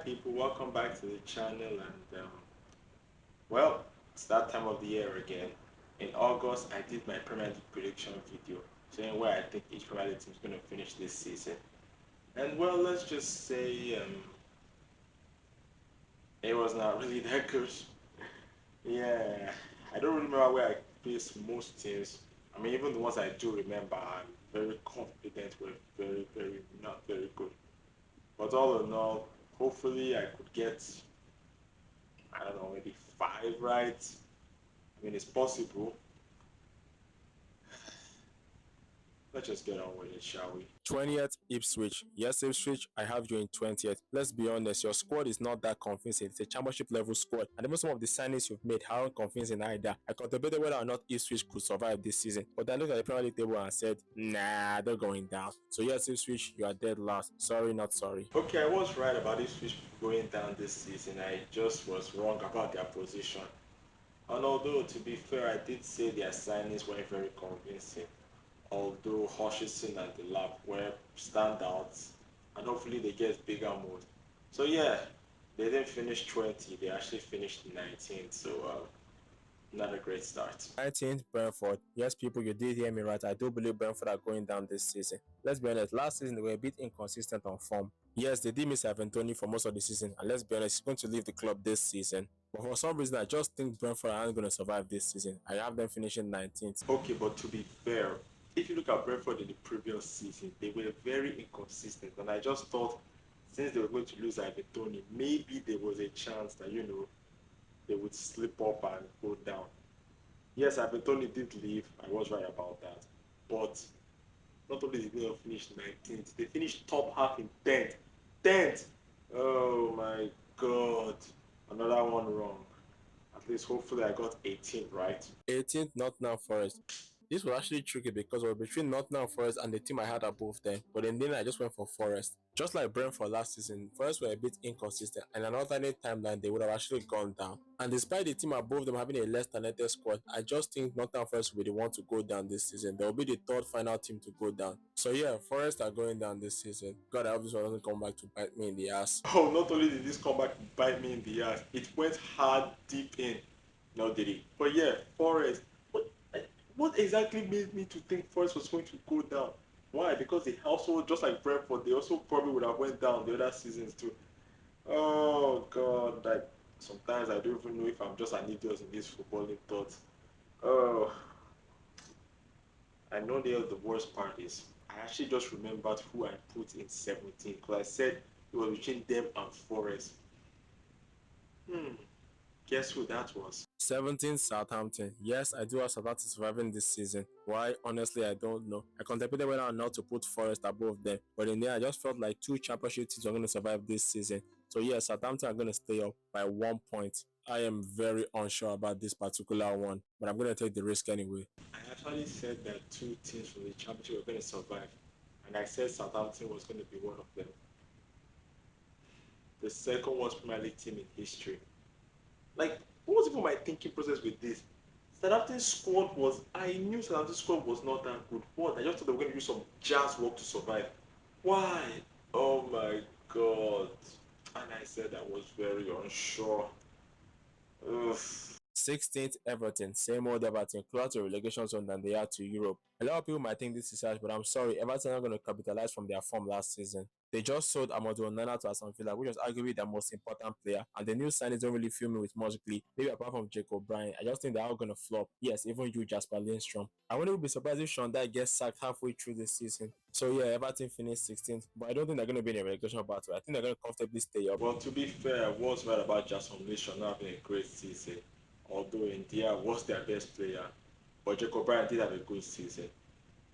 Alright people, welcome back to the channel and well, it's that time of the year again. In August, I did my Premier League prediction video showing where I think each Premier League team is going to finish this season. And well, let's just say it was not really that good. Yeah, I don't remember where I placed most teams. I mean, even the ones I do remember, I'm very confident were very not very good. But all in all, hopefully I could get, I don't know, maybe five right. I mean, it's possible. Let's just get on with it, shall we? 20th Ipswich. Yes, Ipswich, I have you in 20th. Let's be honest, your squad is not that convincing. It's a championship level squad. And even some of the signings you've made aren't convincing either. I contemplated whether or not Ipswich could survive this season. But I looked at the Premier League table and said, nah, they're going down. So yes, Ipswich, you are dead last. Sorry, not sorry. Okay, I was right about Ipswich going down this season. I just was wrong about their position. And although, to be fair, I did say their signings weren't very convincing. Although Hutchinson and the lab were standouts, and hopefully they get bigger mood. So yeah, they didn't finish 20, they actually finished 19th. So not a great start. 19th, Brentford. Yes, people, you did hear me right. I do believe Brentford are going down this season. Let's be honest, last season they were a bit inconsistent on form. Yes, they did miss Ivan Toney for most of the season, and let's be honest, he's going to leave the club this season. But for some reason, I just think Brentford aren't going to survive this season. I have them finishing 19th. Okay, but to be fair, if you look at Brentford in the previous season, they were very inconsistent, and I just thought since they were going to lose Ivan Toney, maybe there was a chance that they would slip up and go down. Yes, Ivan Toney did leave. I was right about that, but not only did they not finish 19th, they finished top half in 10th. 10th! Oh my god. Another one wrong. At least hopefully I got 18th right. 18th, Nottingham Forest. This was actually tricky because it was between Nottingham Forest and the team I had above them, but in the end I just went for Forest. Just like Brentford last season, Forest were a bit inconsistent, and an alternate timeline they would have actually gone down. And despite the team above them having a less talented squad, I just think Nottingham Forest will be the one to go down this season. They will be the third final team to go down. So yeah, Forest are going down this season. God, I hope this one doesn't come back to bite me in the ass. Oh, not only did this come back to bite me in the ass, it went hard deep in. No, did it? But yeah, Forest. What exactly made me to think Forest was going to go down? Why? Because they also, just like Brentford, they also probably would have went down the other seasons too. Oh god, like sometimes I don't even know if I'm just an idiot in this footballing thought. Oh, I know the worst part is I actually just remembered who I put in 17 because I said it was between them and Forest. Hmm, guess who that was? 17th, Southampton. Yes, I do have Southampton surviving this season. Why? Honestly, I don't know. I contemplated whether or not to put Forest above them, but in the end, I just felt like two championship teams are going to survive this season. So yes, Southampton are going to stay up by 1 point. I am very unsure about this particular one, but I'm going to take the risk anyway. I actually said that two teams from the championship were going to survive, and I said Southampton was going to be one of them. The second worst Premier League team in history. Like, what was even my thinking process with this? Southampton's squad was, I knew Southampton's squad was not that good. What? I just thought they were going to do some jazz work to survive. Why? Oh my god. And I said I was very unsure. Ugh. 16th, Everton. Same old Everton, closer to relegation zone than they are to Europe. A lot of people might think this is harsh, but I'm sorry, Everton are going to capitalize from their form last season. They just sold Amadou Onana to Aston Villa, which was arguably their most important player, and the new signings don't really fill me with much glee. Maybe apart from Jacob Bryan, I just think they're all going to flop. Yes, even you, Jasper Lindstrom. I wouldn't be surprised if Sean Dyche gets sacked halfway through the season. So yeah, Everton finished 16th, but I don't think they're going to be in a relegation battle. I think they're going to comfortably stay up. Well, to be fair, I was right about Jason Wilshere not having a great season. Although India was their best player, but Jacob Bryan did have a good season.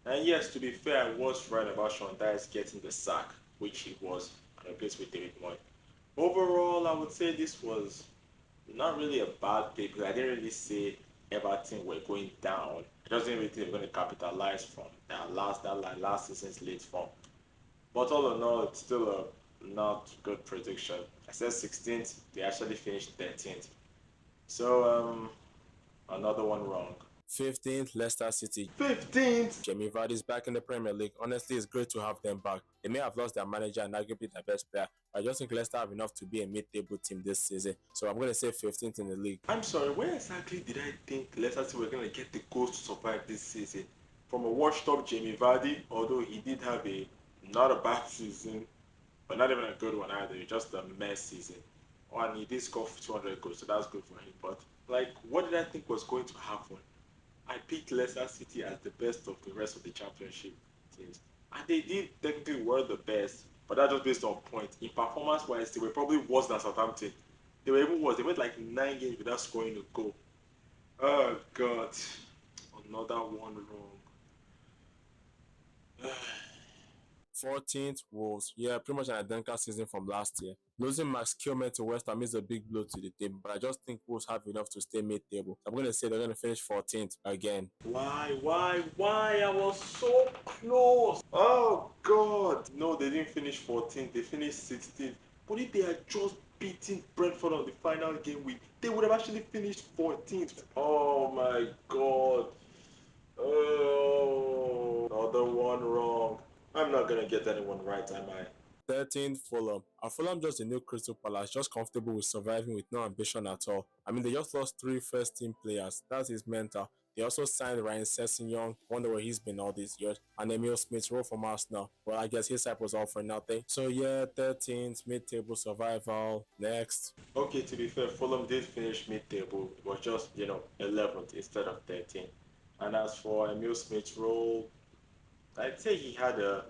And yes, to be fair, I was right about Sean Dyche getting the sack, which he was, and replaced with David Moyes. Overall, I would say this was not really a bad pick because I didn't really say Everton were going down. I just didn't really think they were going to capitalize from last season's late form. But all in all, it's still a not good prediction. I said 16th, they actually finished 13th. So another one wrong. 15th, Leicester City. 15th. Jamie Vardy's back in the Premier League. Honestly, it's great to have them back. They may have lost their manager and arguably their best player, but I just think Leicester have enough to be a mid-table team this season. So I'm going to say 15th in the league. I'm sorry, where exactly did I think Leicester City were going to get the goals to survive this season? From a washed-up Jamie Vardy, although he did have a not a bad season, but not even a good one either, just a mess season. Oh, and he did score 200 goals, so that's good for him. But like, what did I think was going to happen? I picked Leicester City as the best of the rest of the championship teams, and they did technically were the best, but that's just based on points. In performance-wise, they were probably worse than Southampton. They were even worse. They went like 9 games without scoring a goal. Oh God, another one wrong. 14th Wolves. Yeah, pretty much an identical season from last year. Losing Max Kilman to West Ham is a big blow to the team, but I just think Wolves have enough to stay mid-table. I'm going to say they're going to finish 14th again. Why? I was so close. Oh God. No, they didn't finish 14th. They finished 16th. But if they had just beaten Brentford on the final game week, they would have actually finished 14th. Oh my God. Oh, another one wrong. I'm not gonna get anyone right, am I? 13th, Fulham. Are Fulham just a new Crystal Palace, just comfortable with surviving with no ambition at all? I mean, they just lost 3 first-team players. That is mental. They also signed Ryan Sessegnon, wonder where he's been all these years, and Emil Smith-Rowe from Arsenal. Well, I guess his side was all for nothing. So yeah, 13th, mid-table survival. Next. Okay, to be fair, Fulham did finish mid-table. It was just, 11th instead of 13th. And as for Emil Smith's role, I'd say he had a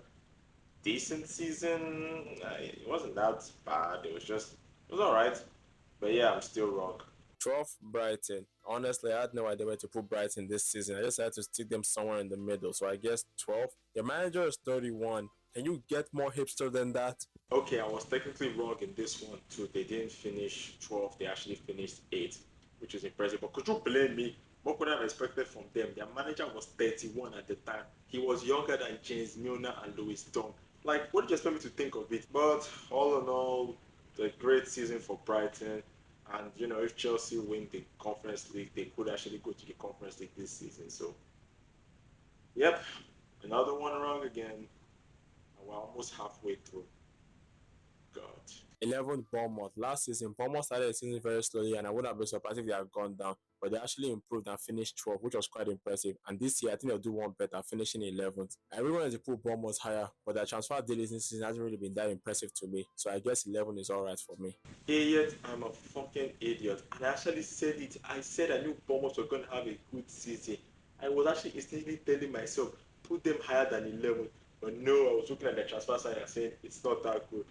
decent season. It wasn't that bad. It was alright. But yeah, I'm still wrong. 12th, Brighton. Honestly, I had no idea where to put Brighton this season. I just had to stick them somewhere in the middle. So I guess 12th. Your manager is 31. Can you get more hipster than that? Okay, I was technically wrong in this one too. They didn't finish 12th, they actually finished 8th, which is impressive. But could you blame me? What could I have expected from them? Their manager was 31 at the time. He was younger than James Milner and Louis Dunk. Like, what did you expect me to think of it? But all in all, a great season for Brighton. And if Chelsea win the Conference League, they could actually go to the Conference League this season. So, yep, another one wrong again. And we're almost halfway through. God. 11th, Bournemouth. Last season, Bournemouth started the season very slowly, and I wouldn't have been surprised if they had gone down. But they actually improved and finished 12th, which was quite impressive. And this year, I think they'll do one better, finishing 11th. I really wanted to put Bournemouth higher, but their transfer deal this season hasn't really been that impressive to me. So I guess 11 is alright for me. Idiot, I'm a fucking idiot. And I actually said it. I said I knew Bournemouth were going to have a good season. I was actually instantly telling myself, put them higher than 11. But no, I was looking at the transfer side and saying, it's not that good.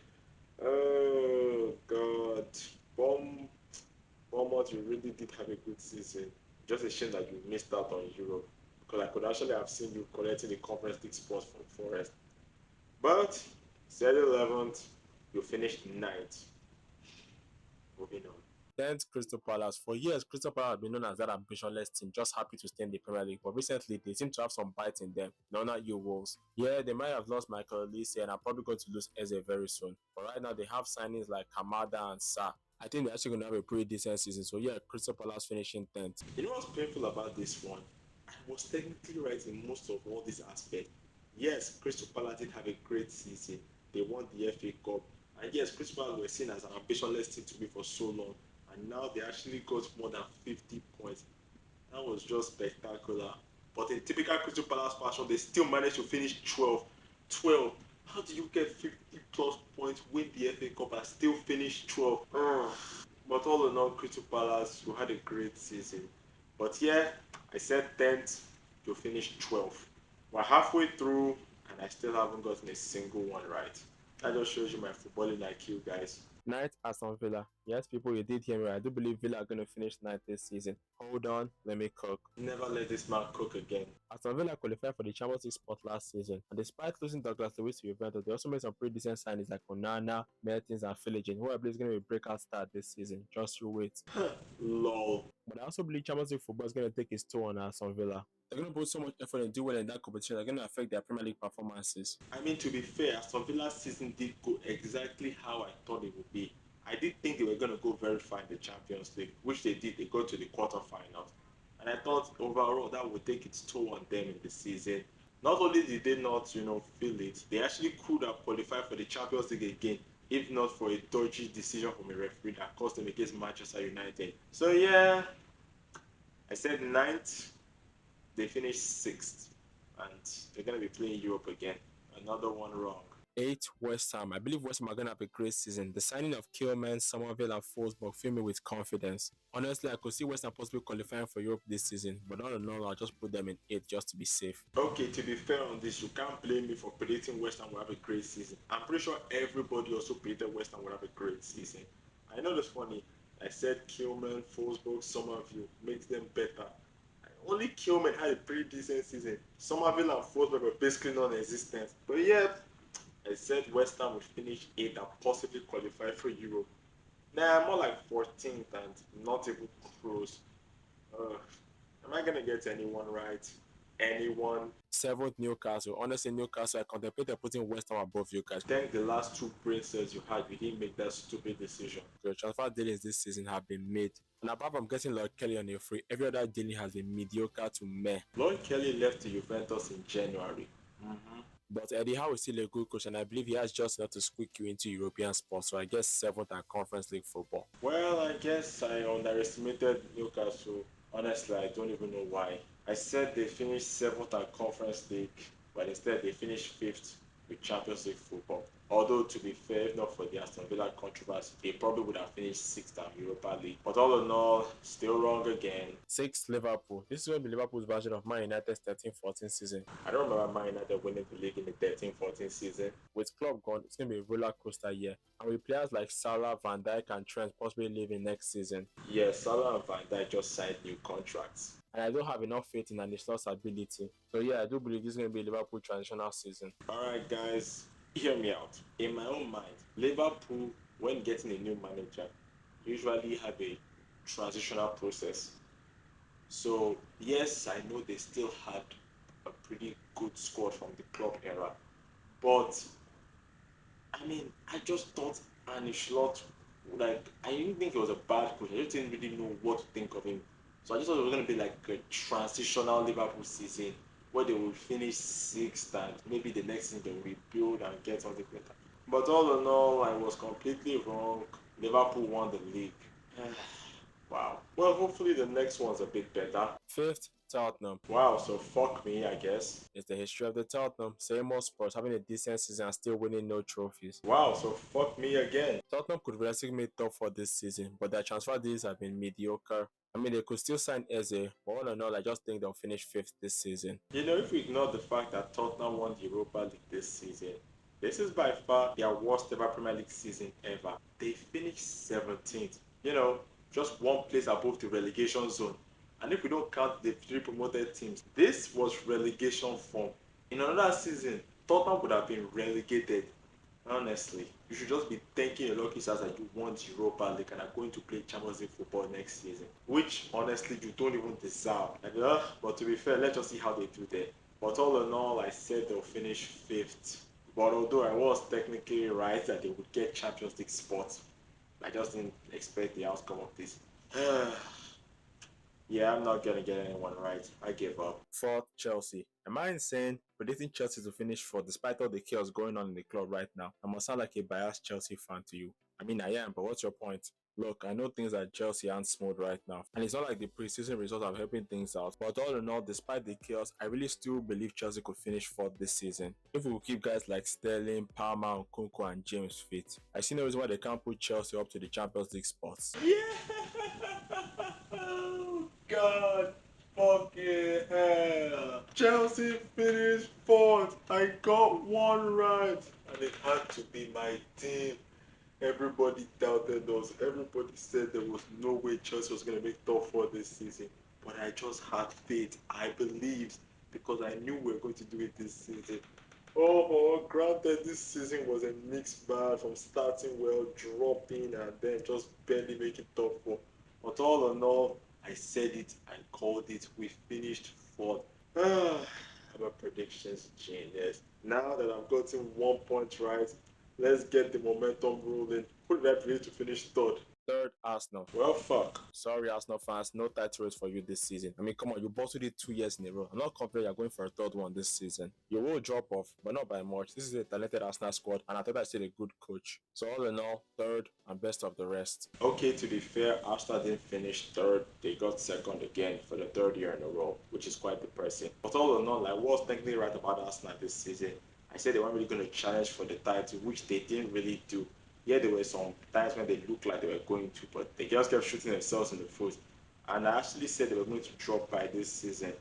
Oh, God. Bournemouth, you really did have a good season. Just a shame that you missed out on Europe. Because I could actually have seen you collecting the Conference League spots from Forest. But, said 11th, you finished 9th. Moving on. 10th, Crystal Palace. For years, Crystal Palace have been known as that ambitionless team, just happy to stay in the Premier League. But recently, they seem to have some bite in them. No, not you, Wolves. Yeah, they might have lost Michael Olise and are probably going to lose Eze very soon. But right now, they have signings like Kamada and Sa. I think they're actually going to have a pretty decent season. So yeah, Crystal Palace finishing 10th. You know what's painful about this one? I was technically right in most of all these aspects. Yes, Crystal Palace did have a great season. They won the FA Cup. And yes, Crystal Palace were seen as an ambitionless team to be for so long. And now they actually got more than 50 points. That was just spectacular. But in typical Crystal Palace fashion, they still managed to finish 12. 12. How do you get 50 plus points, win the FA Cup, and still finish 12? But all in all, Crystal Palace, you had a great season. But yeah, I said 10th, you finished 12th. We're halfway through, and I still haven't gotten a single one right. That just shows you my footballing IQ, guys. 9th, Aston Villa. Yes, people, you did hear me. I do believe Villa are going to finish 9th this season. Hold on, let me cook. Never let this man cook again. Aston Villa qualified for the Champions League spot last season, and despite losing Douglas Luiz to Juventus, they also made some pretty decent signings like Onana, Mertens, and Philogene, who I believe is going to be a breakout star this season. Just you wait. Lol. But I also believe Champions League football is going to take its toll on Aston Villa. They're going to put so much effort and do well in that competition. They're going to affect their Premier League performances. I mean, to be fair, Aston Villa's season did go exactly how I thought it would be. I did think they were going to go very far in the Champions League, which they did. They got to the quarterfinals. And I thought overall that would take its toll on them in the season. Not only did they not, feel it, they actually could have qualified for the Champions League again, if not for a dodgy decision from a referee that cost them against Manchester United. So yeah, I said ninth, they finished sixth, and they're gonna be playing Europe again. Another one wrong. 8. West Ham. I believe West Ham are going to have a great season. The signing of Kilman, Somerville, and Forsberg fill me with confidence. Honestly, I could see West Ham possibly qualifying for Europe this season, but all in all, I'll just put them in 8 just to be safe. Okay, to be fair on this, you can't blame me for predicting West Ham will have a great season. I'm pretty sure everybody also predicted West Ham will have a great season. I know that's funny. I said Kilman, Forsberg, Somerville makes them better. Only Kilman had a pretty decent season. Somerville and Forsberg were basically non-existent. But yeah, I said West Ham would finish 8th and possibly qualify for Europe. Nah, more like 14th and not even close. Am I gonna get anyone right? Anyone? 7th, Newcastle. Honestly, Newcastle, I contemplated putting West Ham above you guys. Thank the last two brain cells you had, you didn't make that stupid decision. The transfer dealings this season have been made. And apart from getting Lloyd Kelly on a free, every other dealing has been mediocre to meh. Lloyd Kelly left to Juventus in January. But Eddie Howe is still a good coach, and I believe he has just enough to squeak you into European sports. So I guess 7th and Conference League football. Well, I guess I underestimated Newcastle. Honestly, I don't even know why. I said they finished 7th at Conference League, but instead they finished 5th with Champions League football. Although, to be fair, if not for the Aston Villa controversy, they probably would have finished 6th at Europa League. But all in all, still wrong again. 6th, Liverpool. This is going to be Liverpool's version of Man United's 13-14 season. I don't remember Man United winning the league in the 13-14 season. With Klopp gone, it's going to be a roller coaster year. And with players like Salah, Van Dijk, and Trent possibly leaving next season. Yes, Salah and Van Dijk just signed new contracts. And I don't have enough faith in Ancelotti ability. So yeah, I do believe this is going to be a Liverpool transitional season. Alright guys, hear me out. In my own mind, Liverpool, when getting a new manager, usually have a transitional process. So yes, I know they still had a pretty good squad from the club era, but I mean, I just thought Ancelotti, I didn't think he was a bad coach. I just didn't really know what to think of him. So I just thought it was going to be like a transitional Liverpool season where they will finish sixth and maybe the next season they will rebuild and get something better. But all in all, I was completely wrong. Liverpool won the league. Wow. Well, hopefully the next one's a bit better. 5th, Tottenham. Wow, so fuck me, I guess. It's the history of the Tottenham. Same old Spurs having a decent season and still winning no trophies. Wow, so fuck me again. Tottenham could realistically make top 4 this season, but their transfer deals have been mediocre. I mean, they could still sign Eze, but all in all, I just think they'll finish 5th this season. If we ignore the fact that Tottenham won the Europa League this season, this is by far their worst ever Premier League season ever. They finished 17th. Just one place above the relegation zone. And if we don't count the 3 promoted teams, this was relegation form. In another season, Tottenham would have been relegated. Honestly, you should just be thanking your lucky stars that you won the Europa League and are going to play Champions League football next season, which honestly you don't even deserve. But to be fair, let's just see how they do there. But all in all, I said they'll finish 5th. But although I was technically right that they would get Champions League spots, I just didn't expect the outcome of this. Yeah, I'm not gonna get anyone right. I give up. 4th, Chelsea. Am I insane predicting Chelsea to finish 4th despite all the chaos going on in the club right now? I must sound like a biased Chelsea fan to you. I mean, I am, but what's your point? Look, I know things at Chelsea aren't smooth right now, and it's not like the preseason results are helping things out. But all in all, despite the chaos, I really still believe Chelsea could finish 4th this season. If we will keep guys like Sterling, Palmer, Nkunku, and James fit, I see no reason why they can't put Chelsea up to the Champions League spots. Yeah! God fucking hell. Chelsea finished 4th. I got one right. And it had to be my team. Everybody doubted us. Everybody said there was no way Chelsea was going to make top 4 this season. But I just had faith. I believed because I knew we were going to do it this season. Granted, this season was a mixed bag from starting well, dropping, and then just barely making top 4. But all in all, I said it, I called it, we finished 4th. I'm a predictions genius. Now that I've gotten 1 point right, let's get the momentum rolling. Who did I predict to finish 3rd? Third, Arsenal. Well, fuck. Sorry, Arsenal fans, no title race for you this season. I mean, come on, you bottled it 2 years in a row. I'm not confident you're going for a third one this season. You will drop off, but not by much. This is a talented Arsenal squad, and I thought I still a good coach. So all in all, third and best of the rest. Okay, to be fair, Arsenal didn't finish third. They got second again for the third year in a row, which is quite depressing. But all in all, I was technically right about Arsenal this season. I said they weren't really going to challenge for the title, which they didn't really do. Yeah, there were some times when they looked like they were going to, but they just kept shooting themselves in the foot. And I actually said they were going to drop by this season.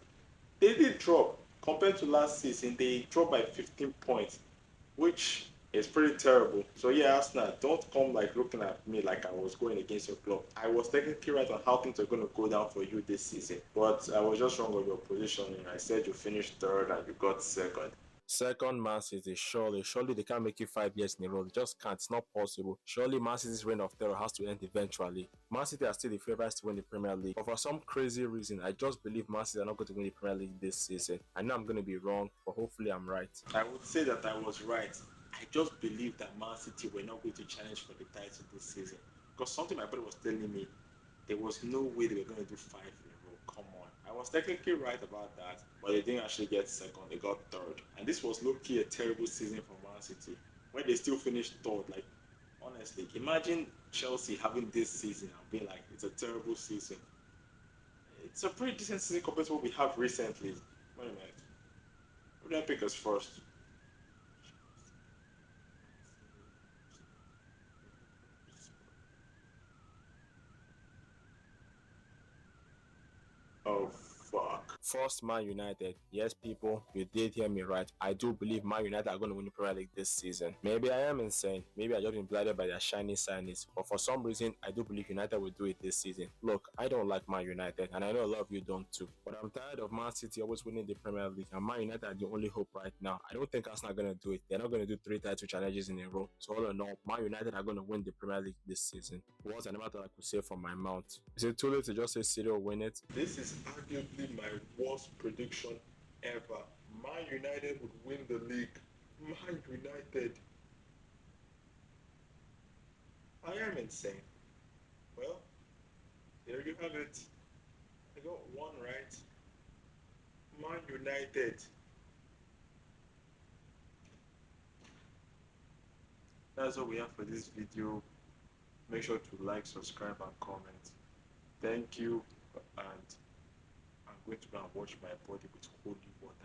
They did drop. Compared to last season, they dropped by 15 points, which is pretty terrible. So yeah, Arsenal, don't come like looking at me like I was going against your club. I was technically right on how things are going to go down for you this season, but I was just wrong on your positioning. I said you finished third and you got second. Second, Man City. Surely they can't make it 5 years in a row. They just can't. It's not possible. Surely Man City's reign of terror has to end eventually. Man City are still the favourites to win the Premier League, but for some crazy reason, I just believe Man City are not going to win the Premier League this season. I know I'm going to be wrong, but hopefully I'm right. I would say that I was right. I just believe that Man City were not going to challenge for the title this season. Because something my brother was telling me, there was no way they were going to do five in a row. Come on. I was technically right about that, but they didn't actually get second. They got third. And this was low-key a terrible season for Man City. When they still finished third, like, honestly, imagine Chelsea having this season and being like, it's a terrible season. It's a pretty decent season compared to what we have recently. Wait a minute. Who did I pick us first? Oh, fuck. First, Man United. Yes, people, you did hear me right. I do believe Man United are going to win the Premier League this season. Maybe I am insane. Maybe I just been blinded by their shiny signings. But for some reason, I do believe United will do it this season. Look, I don't like Man United, and I know a lot of you don't too. But I'm tired of Man City always winning the Premier League, and Man United are the only hope right now. I don't think Arsenal are going to do it. They're not going to do three title challenges in a row. So all in all, Man United are going to win the Premier League this season. What I never thought I could say from my mouth. Is it too late to just say City will win it? This is arguably my worst prediction ever. Man United would win the league. Man United. I am insane. Well, there you have it. I got one right. Man United. That's all we have for this video. Make sure to like, subscribe, and comment. Thank you, and I'm going to go and wash my body with holy water.